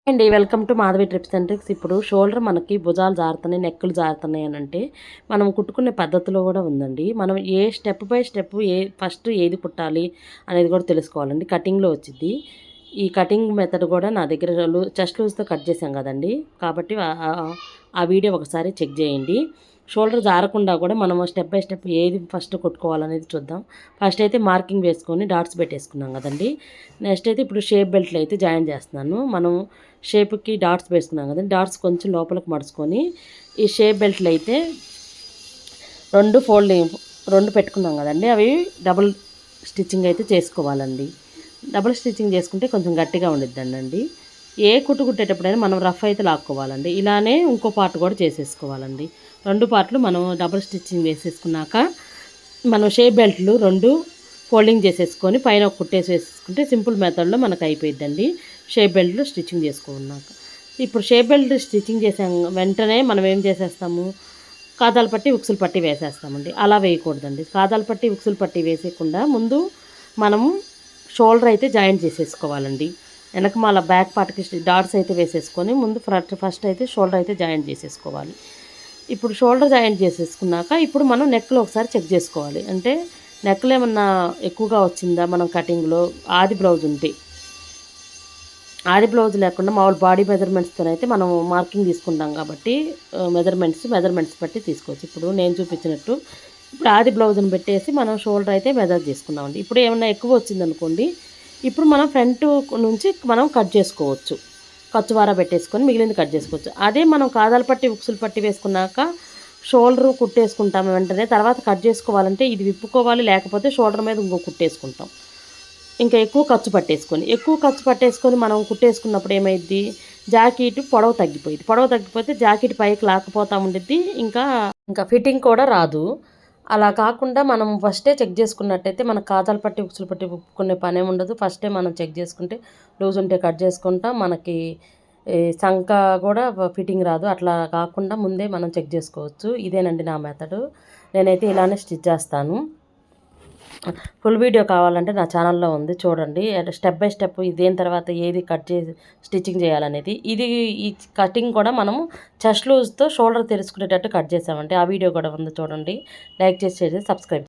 అండి welcome to Madhavi trips and tricks. ఇప్పుడు shoulder మనకి భుజాలు జారుతున్నాయి, నెక్కులు జారుతున్నాయి అని అంటే మనం కుట్టుకునే పద్ధతిలో కూడా ఉందండి. మనం ఏ స్టెప్ బై స్టెప్ ఫస్ట్ ఏది కుట్టాలి అనేది కూడా తెలుసుకోవాలండి. కటింగ్లో వచ్చింది ఈ కటింగ్ మెథడ్ కూడా నా దగ్గర చెస్ట్ లూజ్తో కట్ చేసాం కదండి. కాబట్టి ఆ వీడియో ఒకసారి చెక్ చేయండి. షోల్డర్ జారకుండా కూడా మనం స్టెప్ బై స్టెప్ ఏది ఫస్ట్ కొట్టుకోవాలనేది చూద్దాం. ఫస్ట్ అయితే మార్కింగ్ వేసుకొని డాట్స్ పెట్టేసుకున్నాం కదండి. నెక్స్ట్ అయితే ఇప్పుడు షేప్ బెల్ట్లు అయితే జాయిన్ చేస్తున్నాను. మనం షేప్కి డాట్స్ వేసుకున్నాం కదండి. డాట్స్ కొంచెం లోపలికి మడుచుకొని ఈ షేప్ బెల్ట్లు అయితే రెండు పెట్టుకున్నాం కదండి. అవి డబుల్ స్టిచ్చింగ్ అయితే చేసుకోవాలండి. డబుల్ స్టిచ్చింగ్ చేసుకుంటే కొంచెం గట్టిగా ఉండిద్దండి. ఏ కుట్టు కుట్టేటప్పుడైనా మనం రఫ్ అయితే లాక్కోవాలండి. ఇలానే ఇంకో పార్ట్ కూడా చేసేసుకోవాలండి. రెండు పార్ట్లు మనం డబుల్ స్టిచ్చింగ్ వేసేసుకున్నాక మనం షేప్ బెల్ట్లు రెండు ఫోల్డింగ్ చేసేసుకొని పైన ఒక కుట్టేసి వేసేసుకుంటే సింపుల్ మెథడ్లో మనకు అయిపోయిద్దండి. షేప్ బెల్ట్లు స్టిచ్చింగ్ చేసుకున్నాక ఇప్పుడు షేప్ బెల్ట్ స్టిచ్చింగ్ చేసాం వెంటనే మనం ఏం చేసేస్తాము, కాదాల పట్టి ఉక్సులు పట్టి వేసేస్తామండి. అలా వేయకూడదండి. కాదాల పట్టి ఉక్సులు పట్టి వేసేయకుండా ముందు మనము షోల్డర్ అయితే జాయింట్ చేసేసుకోవాలండి. వెనకమాల బ్యాక్ పార్ట్కి డాట్స్ అయితే వేసేసుకొని ముందు ఫస్ట్ అయితే షోల్డర్ అయితే జాయింట్ చేసేసుకోవాలి. ఇప్పుడు షోల్డర్ జాయింట్ చేసేసుకున్నాక ఇప్పుడు మనం నెక్లో ఒకసారి చెక్ చేసుకోవాలి. అంటే నెక్లో ఏమన్నా ఎక్కువగా వచ్చిందా మనం కటింగ్లో, ఆది బ్లౌజ్ ఉంటే. ఆది బ్లౌజ్ లేకుండా మామూలు బాడీ మెజర్మెంట్స్తో అయితే మనం మార్కింగ్ తీసుకుంటాం కాబట్టి మెజర్మెంట్స్ బట్టి తీసుకోవచ్చు. ఇప్పుడు నేను చూపించినట్టు ఇప్పుడు ఆది బ్లౌజ్ని పెట్టేసి మనం షోల్డర్ అయితే మెజర్ చేసుకున్నామండి. ఇప్పుడు ఏమన్నా ఎక్కువ వచ్చిందనుకోండి, ఇప్పుడు మనం ఫ్రంట్ నుంచి మనం కట్ చేసుకోవచ్చు. ఖర్చువార పెట్టేసుకొని మిగిలింది కట్ చేసుకోవచ్చు. అదే మనం కాదాల పట్టి ఉక్సులు పట్టి వేసుకున్నాక షోల్డర్ కుట్టేసుకుంటాము వెంటనే. తర్వాత కట్ చేసుకోవాలంటే ఇది విప్పుకోవాలి, లేకపోతే షోల్డర్ మీద ఇంకో కుట్టేసుకుంటాం. ఇంకా ఎక్కువ ఖర్చు పట్టేసుకొని మనం కుట్టేసుకున్నప్పుడు ఏమైద్ది, జాకెట్ పొడవు తగ్గిపోతే జాకెట్ పైకి లాక్కపోతూ ఉండిద్ది. ఇంకా ఫిట్టింగ్ కూడా రాదు. అలా కాకుండా మనం ఫస్టే చెక్ చేసుకున్నట్టయితే మన కాజాలు పట్టి ఉక్సులు పట్టి ఉప్పుకునే పనే ఉండదు. ఫస్టే మనం చెక్ చేసుకుంటే లూజ్ ఉంటే కట్ చేసుకుంటాం. మనకి సంక కూడా ఫిట్టింగ్ రాదు. అట్లా కాకుండా ముందే మనం చెక్ చేసుకోవచ్చు. ఇదేనండి నా మెథడు. నేనైతే ఇలానే స్టిచ్ చేస్తాను. ఫుల్ వీడియో కావాలంటే నా ఛానల్లో ఉంది, చూడండి. స్టెప్ బై స్టెప్ ఇదేం తర్వాత ఏది కట్ చేసి స్టిచ్చింగ్ చేయాలనేది. ఈ కటింగ్ కూడా మనము చెస్ట్ లూజ్తో షోల్డర్ తెలుసుకునేటట్టు కట్ చేసామంటే ఆ వీడియో కూడా ఉంది, చూడండి. లైక్ చేసి సబ్స్క్రైబ్.